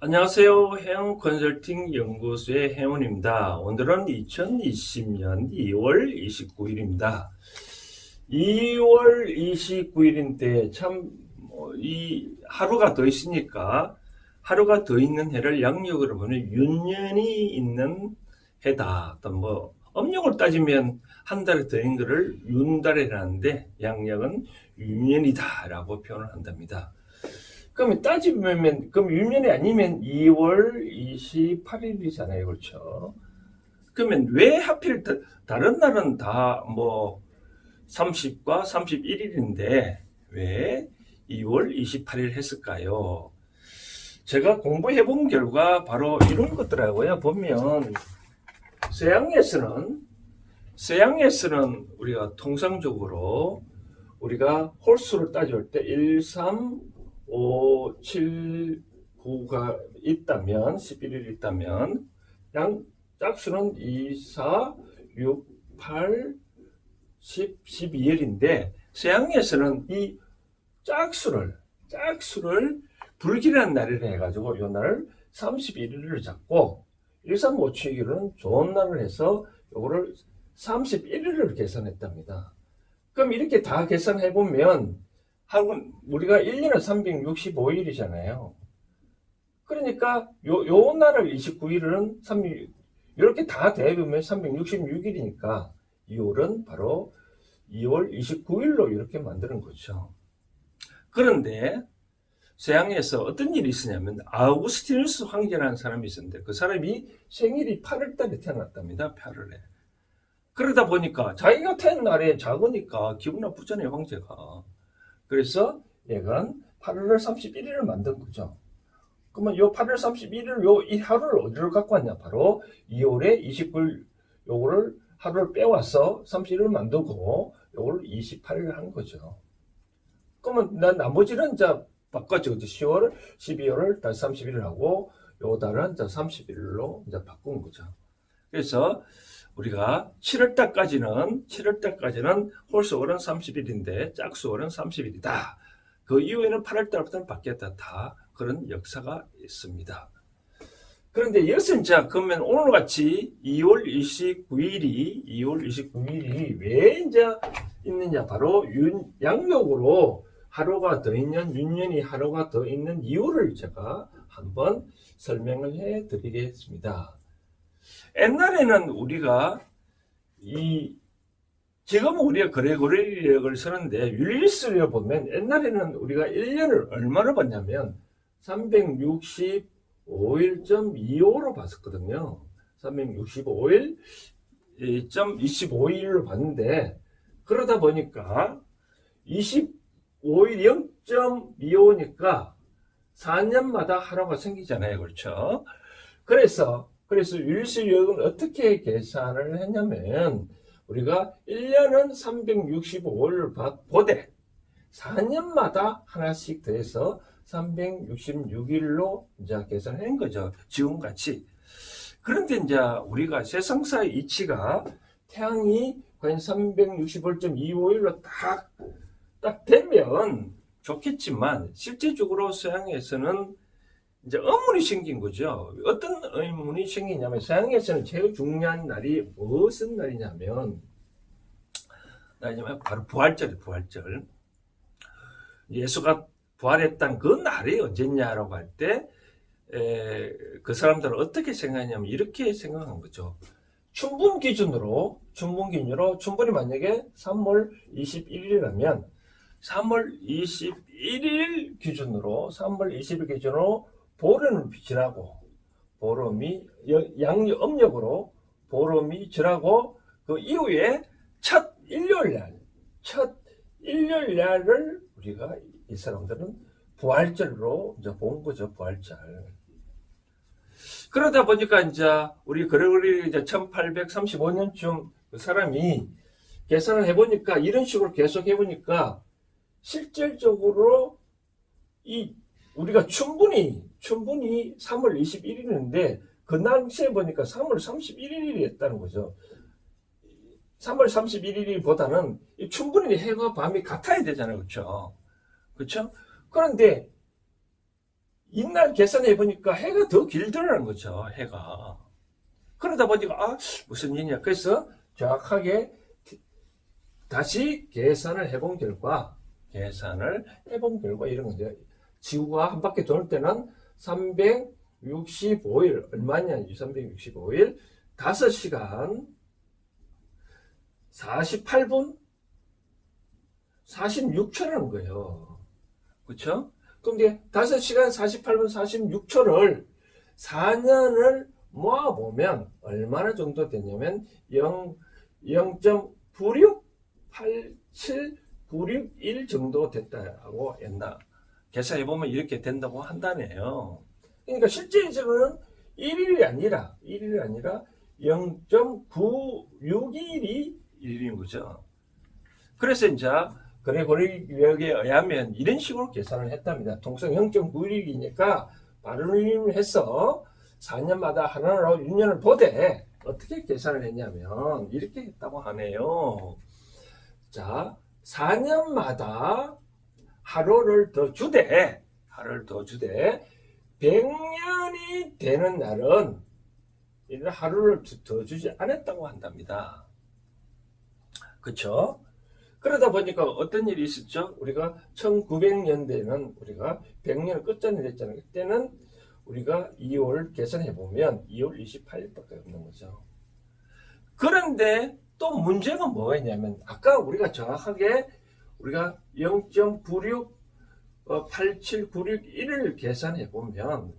안녕하세요. 해운 컨설팅 연구소의 해운입니다. 오늘은 2020년 2월 29일입니다. 2월 29일인데 참, 이 하루가 더 있으니까 하루가 더 있는 해를 양력으로 보면 윤년이 있는 해다. 어떤 음력을 따지면 한 달이 더 있는 것을 윤달이라는데 양력은 윤년이다라고 표현을 한답니다. 그러면 따지면, 그럼 유년이 아니면 2월 28일이잖아요. 그렇죠? 그러면 왜 하필 다른 날은 다 30과 31일인데 왜 2월 28일 했을까요? 제가 공부해 본 결과 바로 이런 것더라고요. 보면 서양에서는 우리가 통상적으로 우리가 홀수를 따질 때 1, 3, 5, 7, 9가 있다면 11일 있다면 짝수는 2, 4, 6, 8, 10, 12일인데 서양에서는 이 짝수를 불길한 날이라 해가지고 이 날을 31일을 잡고 1, 3, 5, 7, 6일은 좋은 날을 해서 요거를 31일을 계산했답니다. 그럼 이렇게 다 계산해보면 우리가 1년은 365일이잖아요. 그러니까 요 날을 29일은 이렇게 다 대보면 366일이니까 2월은 바로 2월 29일로 이렇게 만드는 거죠. 그런데 서양에서 어떤 일이 있었냐면 아우구스티누스 황제라는 사람이 있었는데 그 사람이 생일이 8월 달에 태어났답니다. 8월에. 그러다 보니까 자기가 태어난 날에 작으니까 기분 나쁘잖아요, 황제가. 그래서 얘가 8월 31일을 만든 거죠. 그러면 요 8월 31일 이 하루를 어디로 갖고 왔냐? 바로 2월에 29일 요거를 하루를 빼와서 31일을 만들고 요걸 28일을 한 거죠. 그러면 나머지는 이제 바꿨죠. 10월, 12월을 다시 31일 하고 요 달은 이제 31일로 이제 바꾼 거죠. 그래서 우리가 7월달까지는 홀수월은 30일인데 짝수월은 30일이다. 그 이후에는 8월달부터는 바뀌었다. 다 그런 역사가 있습니다. 그런데 여기서 이제 그러면 오늘같이 2월 29일이 왜 이제 있느냐? 바로 양력으로 하루가 더 있는 윤년이 하루가 더 있는 이유를 제가 한번 설명을 해 드리겠습니다. 옛날에는 우리가 지금 우리가 그레고리력을 쓰는데 율리스를 보면 옛날에는 우리가 1년을 얼마로 봤냐면 365일.25로 봤었거든요. 365일.25일로 봤는데 그러다 보니까 25일 0.25니까 4년마다 하루가 생기잖아요. 그렇죠? 그래서 율리스력은 어떻게 계산을 했냐면 우리가 1년은 365일을 보되 4년마다 하나씩 더해서 366일로 이제 계산한 거죠. 지금같이. 그런데 이제 우리가 세상사의 이치가 태양이 과연 365.25일로 딱 되면 좋겠지만 실제적으로 서양에서는 이제 의문이 생긴 거죠. 어떤 의문이 생기냐면 서양에서는 제일 중요한 날이 무슨 날이냐면 바로 부활절. 예수가 부활했던 그 날이 언제냐라고 할 때 그 사람들은 어떻게 생각하냐면 이렇게 생각한 거죠. 춘분 기준으로 춘분이 만약에 3월 21일이라면 3월 21일 기준으로 보름을 지나고 보름이 음력으로 보름이 지나고 그 이후에 첫 일요일날을 우리가 이 사람들은 부활절로 이제 본 거죠. 부활절. 그러다 보니까 이제 우리 그레고리 이제 1835년쯤 그 사람이 계산을 해보니까 이런 식으로 계속 해보니까 실질적으로 우리가 춘분이 3월 21일인데 그 당시에 보니까 3월 31일이었다는 거죠. 3월 31일보다는 춘분이 해와 밤이 같아야 되잖아요. 그렇죠? 그런데 이날 계산해 보니까 해가 더 길더라는 거죠. 해가. 그러다 보니까 무슨 일이냐. 그래서 정확하게 다시 계산을 해본 결과 이런 거죠. 지구가 한 바퀴 돌 때는 365일 얼마냐? 365일 5시간 48분 46초라는 거예요. 그렇죠? 그럼 이제 5시간 48분 46초를 4년을 모아보면 얼마나 정도 되냐면 0.9687961 정도 됐다고 옛날 계산해보면 이렇게 된다고 한다네요. 그러니까 실제적으로는 1일이 아니라 0.961이 1일인 거죠. 그래서 이제 그레고리력에 의하면 이런 식으로 계산을 했답니다. 통상 0.9일이니까 발음을 해서 4년마다 하나로 6년을 보되 어떻게 계산을 했냐면 이렇게 했다고 하네요. 자, 4년마다 하루를 더 주되 100년이 되는 날은 하루를 더 주지 않았다고 한답니다. 그쵸? 그러다 보니까 어떤 일이 있었죠? 우리가 1900년대에는 우리가 100년을 끝잔을 했잖아요. 그때는 우리가 2월 계산해보면 2월 28일밖에 없는 거죠. 그런데 또 문제가 뭐가 있냐면 아까 우리가 정확하게 우리가 0.968791을 계산해보면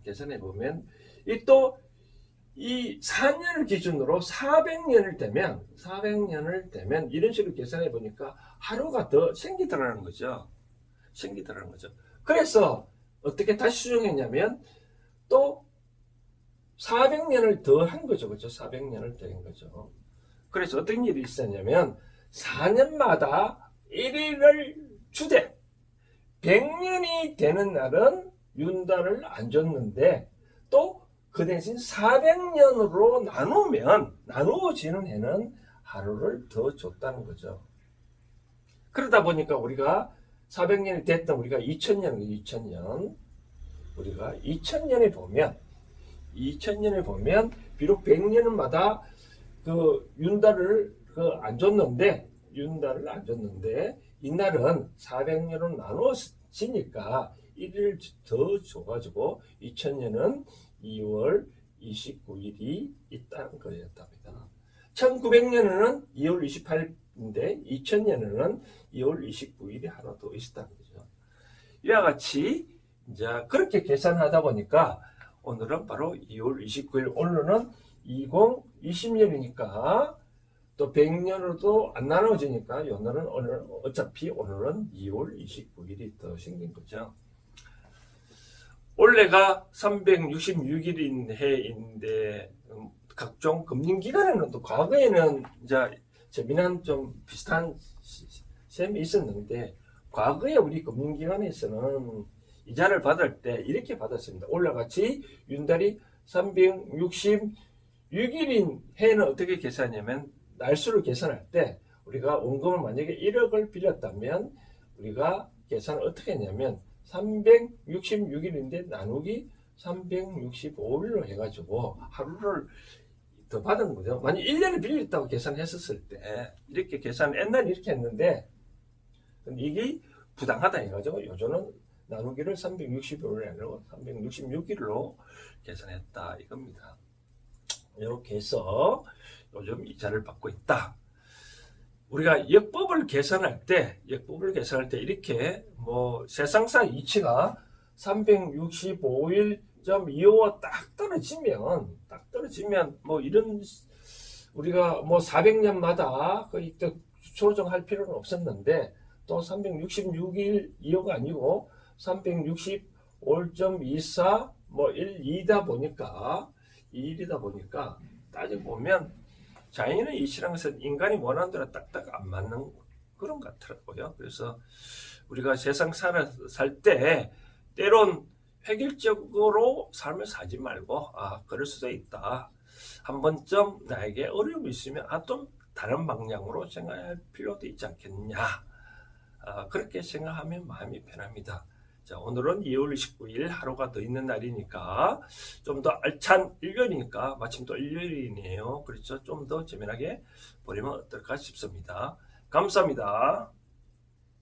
이 4년을 기준으로 400년을 되면 이런 식으로 계산해 보니까 하루가 더 생기더라는 거죠. 그래서 어떻게 다시 수정했냐면 또 400년을 더 한 거죠. 그렇죠? 400년을 더 한 거죠. 그래서 어떤 일이 있었냐면 4년마다 1일을 주되 100년이 되는 날은 윤달을 안 줬는데 또 그 대신 400년으로 나누어지는 해는 하루를 더 줬다는 거죠. 그러다 보니까 우리가 400년이 됐던 우리가 2000년 우리가 2000년에 보면 비록 100년마다 그 윤달을 안 줬는데 이날은 400년으로 나누어지니까 1일 더 줘가지고 2000년은 2월 29일이 있다는 거였답니다. 1900년에는 2월 28일인데 2000년에는 2월 29일이 하나 더 있었다는 거죠. 이와 같이 이제 그렇게 계산하다 보니까 오늘은 바로 2월 29일, 오늘은 2020년이니까 또 100년으로도 안 나눠지니까 오늘은 어차피 2월 29일이 더 생긴 거죠. 올해가 366일인 해인데 각종 금융기관에는 또 과거에는 이제 재미난 좀 비슷한 셈이 있었는데 과거에 우리 금융기관에서는 이자를 받을 때 이렇게 받았습니다. 올해같이 윤달이 366일인 해는 어떻게 계산하냐면 날수를 계산할 때 우리가 원금을 만약에 1억을 빌렸다면 우리가 계산을 어떻게 했냐면 366일인데 나누기 365일로 해가지고 하루를 더 받은 거죠. 만약 1년을 빌렸다고 계산했었을 때 이렇게 옛날에 이렇게 했는데 이게 부당하다 해가지고 요즘은 나누기를 365일로 아니고 366일로 계산했다 이겁니다. 이렇게 해서 요즘 이자를 받고 있다. 우리가 역법을 계산할 때 이렇게 뭐 세상사 이치가 365일.25와 딱 떨어지면 뭐 이런 우리가 뭐 400년마다 거의 또 조정할 필요는 없었는데 또 366일 2호가 아니고 365.24 뭐 1이다 보니까 따지고 보면 자연의 이치라는 것은 인간이 원하는 대로 딱딱 안 맞는 그런 것 같더라고요. 그래서 우리가 세상 살 때 때론 획일적으로 삶을 사지 말고 그럴 수도 있다. 한 번쯤 나에게 어려움이 있으면 좀 다른 방향으로 생각할 필요도 있지 않겠냐. 그렇게 생각하면 마음이 편합니다. 자, 오늘은 2월 19일 하루가 더 있는 날이니까 좀 더 알찬 일요일이니까 마침 또 일요일이네요. 그렇죠? 좀 더 재미나게 보내면 어떨까 싶습니다. 감사합니다.